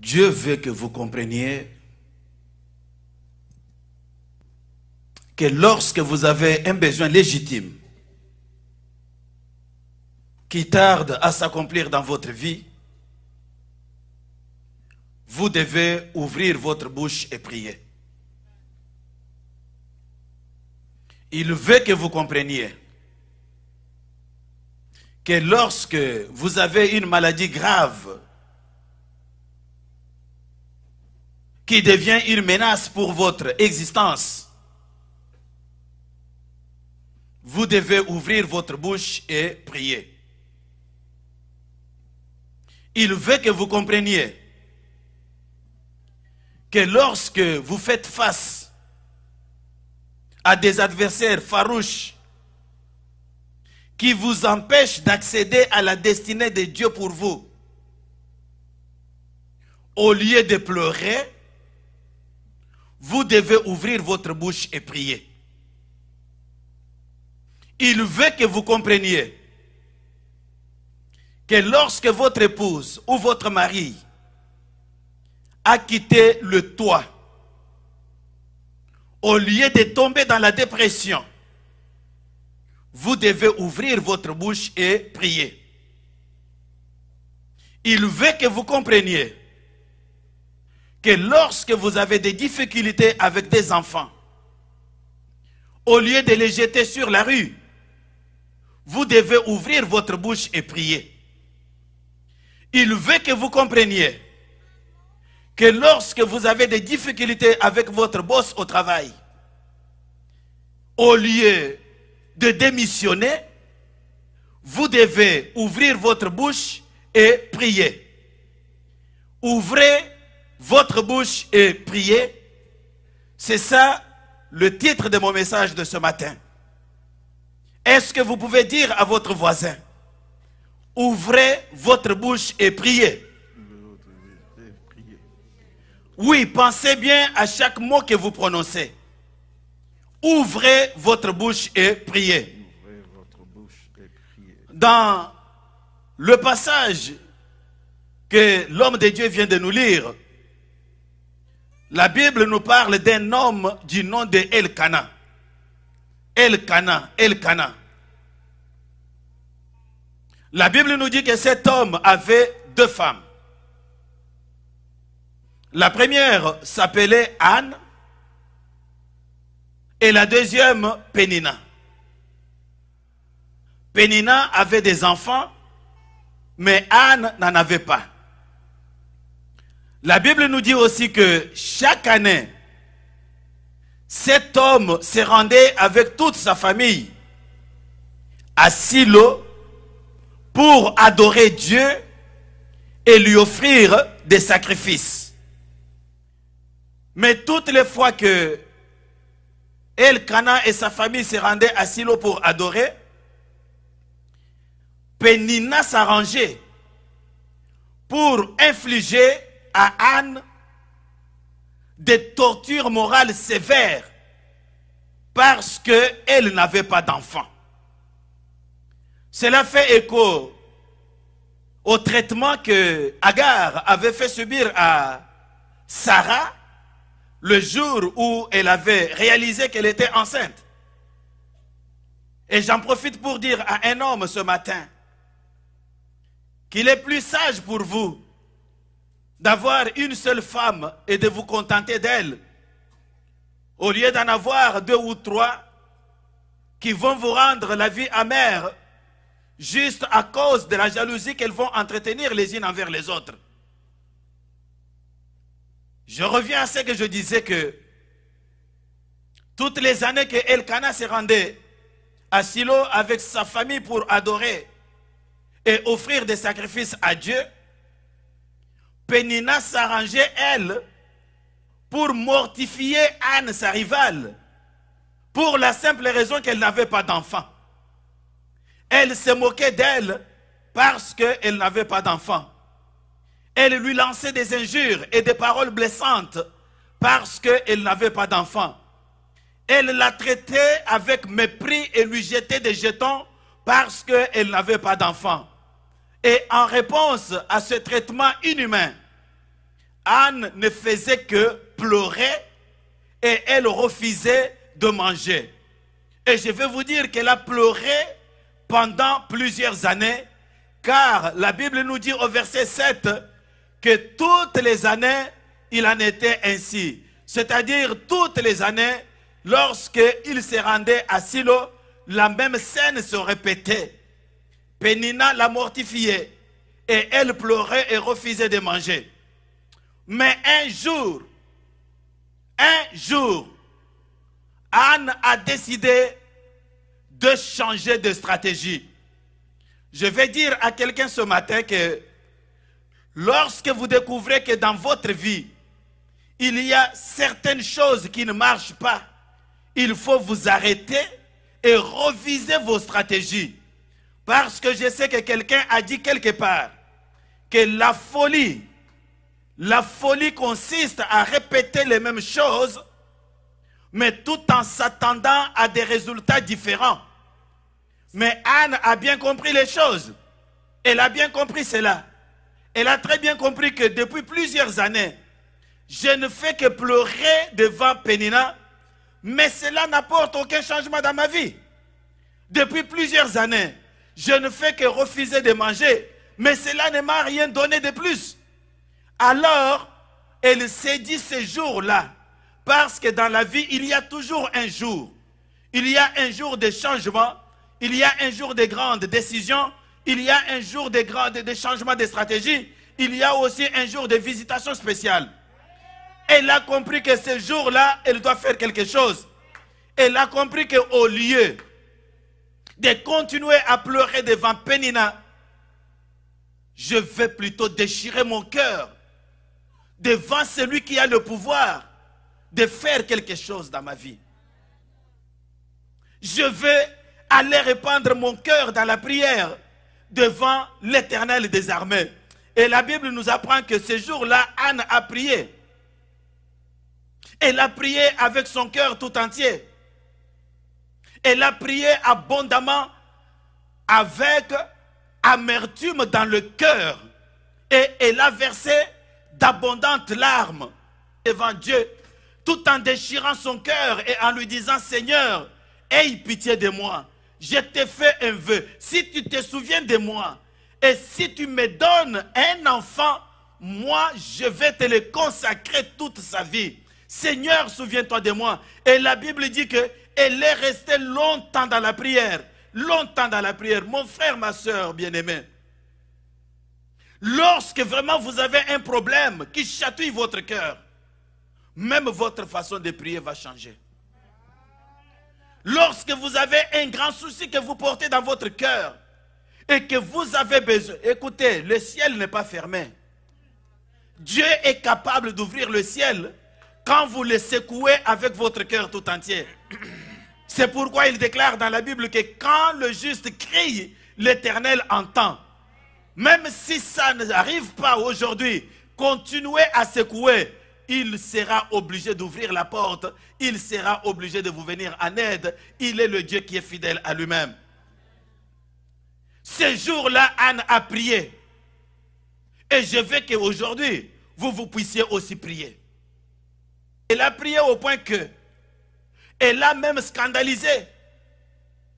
Dieu veut que vous compreniez que lorsque vous avez un besoin légitime qui tarde à s'accomplir dans votre vie, vous devez ouvrir votre bouche et prier. Il veut que vous compreniez que lorsque vous avez une maladie grave qui devient une menace pour votre existence, vous devez ouvrir votre bouche et prier. Il veut que vous compreniez que lorsque vous faites face à des adversaires farouches qui vous empêchent d'accéder à la destinée de Dieu pour vous, au lieu de pleurer, vous devez ouvrir votre bouche et prier. Il veut que vous compreniez que lorsque votre épouse ou votre mari a quitté le toit, au lieu de tomber dans la dépression, vous devez ouvrir votre bouche et prier. Il veut que vous compreniez que lorsque vous avez des difficultés avec des enfants, au lieu de les jeter sur la rue, vous devez ouvrir votre bouche et prier. Il veut que vous compreniez que lorsque vous avez des difficultés avec votre boss au travail, au lieu de démissionner, vous devez ouvrir votre bouche et prier. Ouvrez votre bouche et priez. C'est ça le titre de mon message de ce matin. Est-ce que vous pouvez dire à votre voisin, ouvrez votre bouche et priez? Oui, pensez bien à chaque mot que vous prononcez. Ouvrez votre bouche et priez. Dans le passage que l'homme de Dieu vient de nous lire, la Bible nous parle d'un homme du nom de Elkana. Elkana. La Bible nous dit que cet homme avait deux femmes. La première s'appelait Anne et la deuxième Pénina. Pénina avait des enfants, mais Anne n'en avait pas. La Bible nous dit aussi que chaque année, cet homme se rendait avec toute sa famille à Silo pour adorer Dieu et lui offrir des sacrifices. Mais toutes les fois que Elkana et sa famille se rendaient à Silo pour adorer, Pénina s'arrangeait pour infliger à Anne des tortures morales sévères parce qu'elle n'avait pas d'enfant. Cela fait écho au traitement que Agar avait fait subir à Sarah le jour où elle avait réalisé qu'elle était enceinte. Et j'en profite pour dire à un homme ce matin qu'il est plus sage pour vous d'avoir une seule femme et de vous contenter d'elle, au lieu d'en avoir deux ou trois qui vont vous rendre la vie amère juste à cause de la jalousie qu'elles vont entretenir les unes envers les autres. Je reviens à ce que je disais, que toutes les années que Elkana se rendait à Silo avec sa famille pour adorer et offrir des sacrifices à Dieu, Pénina s'arrangeait, elle, pour mortifier Anne, sa rivale, pour la simple raison qu'elle n'avait pas d'enfant. Elle se moquait d'elle parce qu'elle n'avait pas d'enfant. Elle lui lançait des injures et des paroles blessantes parce qu'elle n'avait pas d'enfant. Elle la traitait avec mépris et lui jetait des jetons parce qu'elle n'avait pas d'enfant. Et en réponse à ce traitement inhumain, Anne ne faisait que pleurer et elle refusait de manger. Et je vais vous dire qu'elle a pleuré pendant plusieurs années, car la Bible nous dit au verset 7 que toutes les années, il en était ainsi. C'est-à-dire toutes les années, lorsqu'il se rendait à Silo, la même scène se répétait. Pénina la mortifiait et elle pleurait et refusait de manger. Mais un jour, Anne a décidé de changer de stratégie. Je vais dire à quelqu'un ce matin que lorsque vous découvrez que dans votre vie, il y a certaines choses qui ne marchent pas, il faut vous arrêter et reviser vos stratégies. Parce que je sais que quelqu'un a dit quelque part que la folie consiste à répéter les mêmes choses, mais tout en s'attendant à des résultats différents. Mais Anne a bien compris les choses. Elle a bien compris cela. Elle a très bien compris que depuis plusieurs années, je ne fais que pleurer devant Pénina, mais cela n'apporte aucun changement dans ma vie. Depuis plusieurs années, je ne fais que refuser de manger, mais cela ne m'a rien donné de plus. Alors, elle s'est dit ce jour-là, parce que dans la vie, il y a toujours un jour. Il y a un jour de changement, il y a un jour de grandes décisions, il y a un jour de changements de stratégie, il y a aussi un jour de visitation spéciale. Elle a compris que ce jour-là, elle doit faire quelque chose. Elle a compris qu'au lieu de continuer à pleurer devant Pénina, je vais plutôt déchirer mon cœur devant celui qui a le pouvoir de faire quelque chose dans ma vie. Je vais aller répandre mon cœur dans la prière devant l'Éternel des armées. Et la Bible nous apprend que ce jour-là, Anne a prié. Elle a prié avec son cœur tout entier. Elle a prié abondamment avec amertume dans le cœur. Et elle a versé d'abondantes larmes devant Dieu, tout en déchirant son cœur et en lui disant: Seigneur, aie pitié de moi. Je t'ai fait un vœu. Si tu te souviens de moi et si tu me donnes un enfant, moi, je vais te le consacrer toute sa vie. Seigneur, souviens-toi de moi. Et la Bible dit qu'elle est restée longtemps dans la prière. Longtemps dans la prière. Mon frère, ma soeur bien-aimée, lorsque vraiment vous avez un problème qui chatouille votre cœur, même votre façon de prier va changer. Lorsque vous avez un grand souci que vous portez dans votre cœur et que vous avez besoin, écoutez, le ciel n'est pas fermé. Dieu est capable d'ouvrir le ciel quand vous le secouez avec votre cœur tout entier. C'est pourquoi il déclare dans la Bible que quand le juste crie, l'Éternel entend. Même si ça n'arrive pas aujourd'hui, continuez à secouer. Il sera obligé d'ouvrir la porte. Il sera obligé de vous venir en aide. Il est le Dieu qui est fidèle à lui-même. Ce jour-là, Anne a prié. Et je veux qu'aujourd'hui, vous puissiez aussi prier. Elle a prié au point que elle a même scandalisé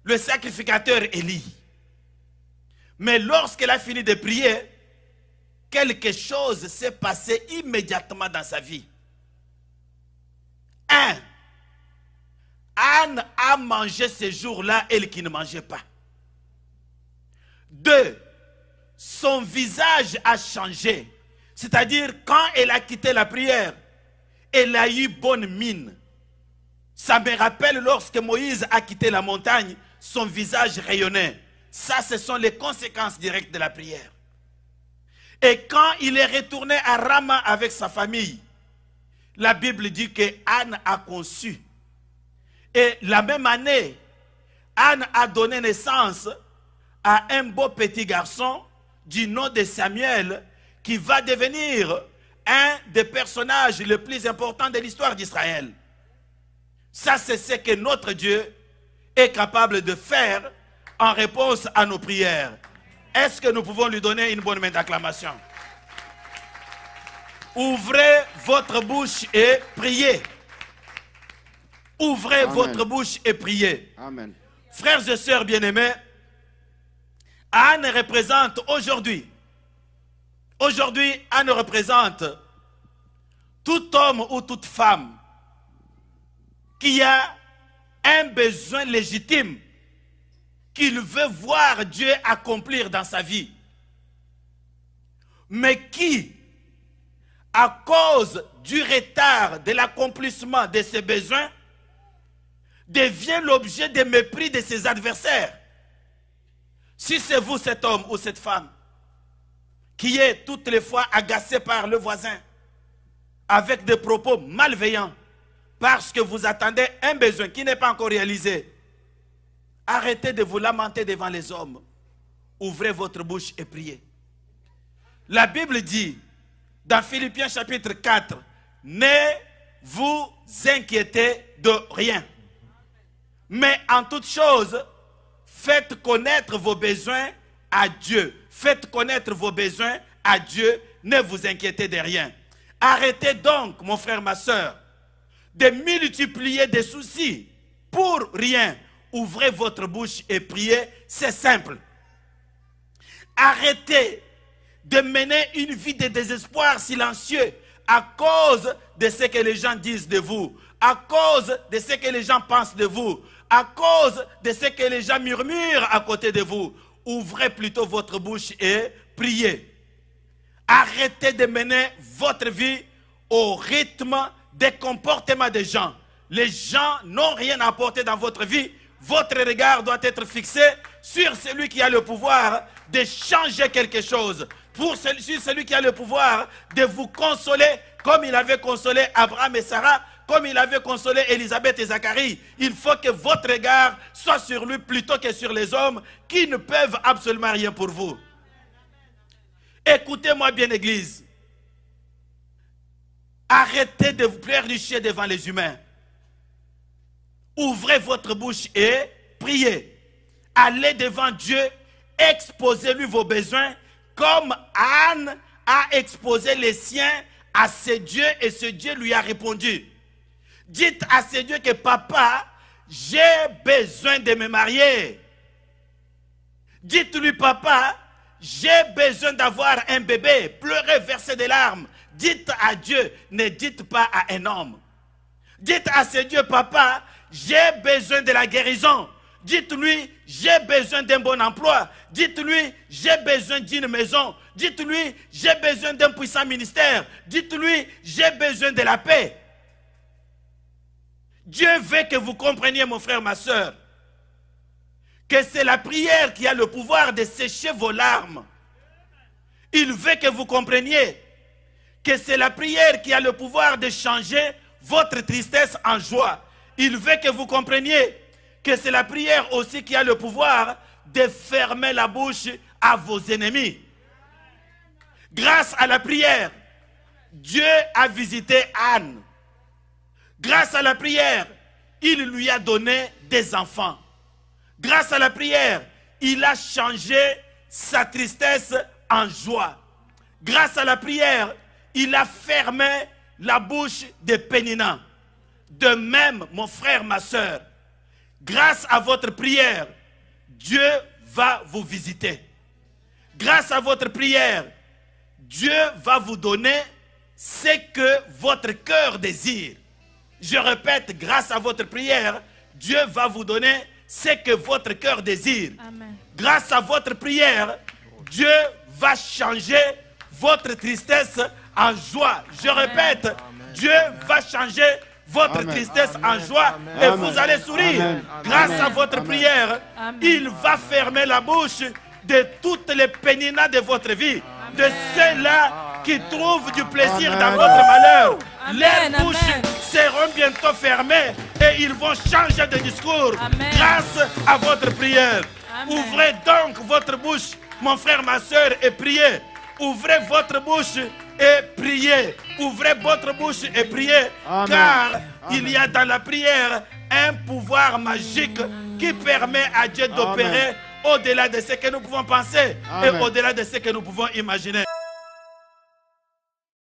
le sacrificateur Élie. Mais lorsqu'elle a fini de prier, quelque chose s'est passé immédiatement dans sa vie. 1. Anne a mangé ce jour-là, elle qui ne mangeait pas. 2. Son visage a changé. C'est-à-dire, quand elle a quitté la prière, elle a eu bonne mine. Ça me rappelle lorsque Moïse a quitté la montagne, son visage rayonnait. Ça, ce sont les conséquences directes de la prière. Et quand il est retourné à Rama avec sa famille, la Bible dit que Anne a conçu. Et la même année, Anne a donné naissance à un beau petit garçon du nom de Samuel qui va devenir un des personnages les plus importants de l'histoire d'Israël. Ça, c'est ce que notre Dieu est capable de faire en réponse à nos prières. Est-ce que nous pouvons lui donner une bonne main d'acclamation? Ouvrez votre bouche et priez. Ouvrez Amen. votre bouche et priez. Amen. Frères et sœurs bien-aimés, Anne représente aujourd'hui, Anne représente tout homme ou toute femme qui a un besoin légitime qu'il veut voir Dieu accomplir dans sa vie, mais qui, à cause du retard de l'accomplissement de ses besoins, devient l'objet de mépris de ses adversaires. Si c'est vous, cet homme ou cette femme, qui est toutes les fois agacé par le voisin, avec des propos malveillants, parce que vous attendez un besoin qui n'est pas encore réalisé, arrêtez de vous lamenter devant les hommes. Ouvrez votre bouche et priez. La Bible dit, dans Philippiens chapitre 4, ne vous inquiétez de rien. Mais en toute chose, faites connaître vos besoins à Dieu. Faites connaître vos besoins à Dieu. Ne vous inquiétez de rien. Arrêtez donc, mon frère, ma soeur, de multiplier des soucis pour rien. Ouvrez votre bouche et priez. C'est simple. Arrêtez de mener une vie de désespoir silencieux à cause de ce que les gens disent de vous, à cause de ce que les gens pensent de vous, à cause de ce que les gens murmurent à côté de vous. Ouvrez plutôt votre bouche et priez. Arrêtez de mener votre vie au rythme des comportements des gens. Les gens n'ont rien à apporter dans votre vie. Votre regard doit être fixé sur celui qui a le pouvoir de changer quelque chose. Sur celui qui a le pouvoir de vous consoler comme il avait consolé Abraham et Sarah, comme il avait consolé Élisabeth et Zacharie. Il faut que votre regard soit sur lui plutôt que sur les hommes qui ne peuvent absolument rien pour vous. Écoutez-moi bien, Église. Arrêtez de vous pleurnicher devant les humains. Ouvrez votre bouche et priez. Allez devant Dieu, exposez-lui vos besoins comme Anne a exposé les siens à ce Dieu et ce Dieu lui a répondu. Dites à ce Dieu que papa, j'ai besoin de me marier. Dites-lui papa, j'ai besoin d'avoir un bébé. Pleurez, versez des larmes. Dites à Dieu, ne dites pas à un homme. Dites à ce Dieu papa, j'ai besoin de la guérison. Dites-lui, j'ai besoin d'un bon emploi. Dites-lui, j'ai besoin d'une maison. Dites-lui, j'ai besoin d'un puissant ministère. Dites-lui, j'ai besoin de la paix. Dieu veut que vous compreniez, mon frère, ma soeur, que c'est la prière qui a le pouvoir de sécher vos larmes. Il veut que vous compreniez que c'est la prière qui a le pouvoir de changer votre tristesse en joie. Il veut que vous compreniez que c'est la prière aussi qui a le pouvoir de fermer la bouche à vos ennemis. Grâce à la prière, Dieu a visité Anne. Grâce à la prière, il lui a donné des enfants. Grâce à la prière, il a changé sa tristesse en joie. Grâce à la prière, il a fermé la bouche de Pénina. De même, mon frère, ma soeur, grâce à votre prière, Dieu va vous visiter. Grâce à votre prière, Dieu va vous donner ce que votre cœur désire. Je répète, grâce à votre prière, Dieu va vous donner ce que votre cœur désire. Amen. Grâce à votre prière, Dieu va changer votre tristesse en joie. Je répète, Amen. Dieu va changer votre Amen. tristesse en Amen. joie et Amen. vous allez sourire. Amen. Grâce Amen. à votre Amen. prière, Amen. il va fermer la bouche de toutes les péninas de votre vie, de ceux-là qui trouvent du plaisir Amen. dans votre malheur. Amen. Leurs bouches Amen. seront bientôt fermées et ils vont changer de discours Amen. grâce à votre prière. Amen. Ouvrez donc votre bouche, mon frère, ma soeur, et priez. Ouvrez votre bouche et priez. Ouvrez votre bouche et priez. Amen. Car Amen. il y a dans la prière un pouvoir magique qui permet à Dieu d'opérer au-delà de ce que nous pouvons penser Amen. et au-delà de ce que nous pouvons imaginer.